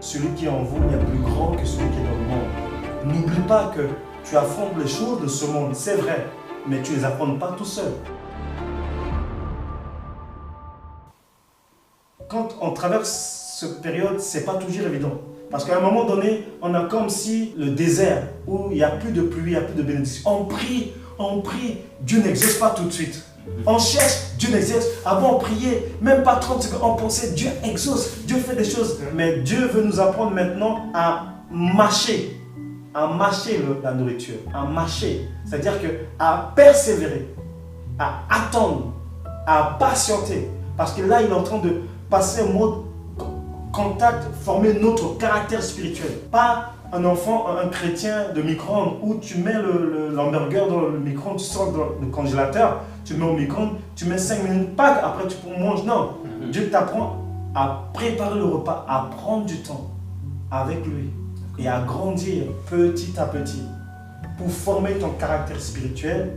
Celui qui est en vous est plus grand que celui qui est dans le monde. N'oublie pas que tu affrontes les choses de ce monde, c'est vrai, mais tu ne les affrontes pas tout seul. Quand on traverse cette période, ce n'est pas toujours évident. Parce qu'à un moment donné, on a comme si le désert, où il n'y a plus de pluie, il n'y a plus de bénédiction. On prie, Dieu n'exauce pas tout de suite. On cherche, Dieu n'exauce. Avant, on priait, même pas 30 secondes, on pensait, Dieu exauce, Dieu fait des choses. Mais Dieu veut nous apprendre maintenant à mâcher la nourriture, à mâcher. C'est-à-dire à persévérer, à attendre, à patienter. Parce que là, il est en train de passer un mode contact, former notre caractère spirituel. Pas un enfant, un chrétien de micro-ondes où tu mets l'hamburger dans le micro-ondes, tu sors dans le congélateur, tu mets au micro-ondes, tu mets 5 minutes, pas après tu manges. Non, Dieu t'apprend à préparer le repas, à prendre du temps avec lui et à grandir petit à petit pour former ton caractère spirituel,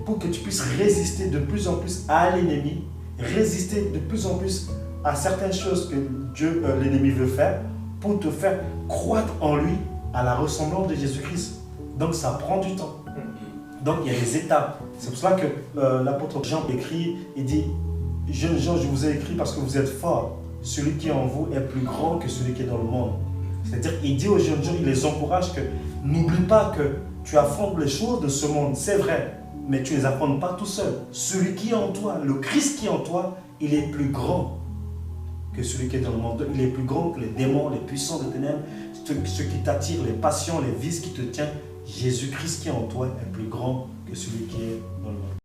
pour que tu puisses résister de plus en plus à l'ennemi, résister de plus en plus à certaines choses que l'ennemi veut faire, pour te faire croître en lui à la ressemblance de Jésus-Christ. Donc ça prend du temps. Donc il y a des étapes. C'est pour cela que l'apôtre Jean écrit, il dit « Jeunes gens, je vous ai écrit parce que vous êtes forts. Celui qui est en vous est plus grand que celui qui est dans le monde. » C'est-à-dire qu'il dit aux jeunes gens, il les encourage que n'oublie pas que tu affrontes les choses de ce monde, c'est vrai, mais tu ne les affrontes pas tout seul. Celui qui est en toi, le Christ qui est en toi, il est plus grand que celui qui est dans le monde. Il est plus grand que les démons, les puissants de ténèbres, ceux qui t'attirent, les passions, les vices qui te tiennent. Jésus-Christ qui est en toi est plus grand que celui qui est dans le monde.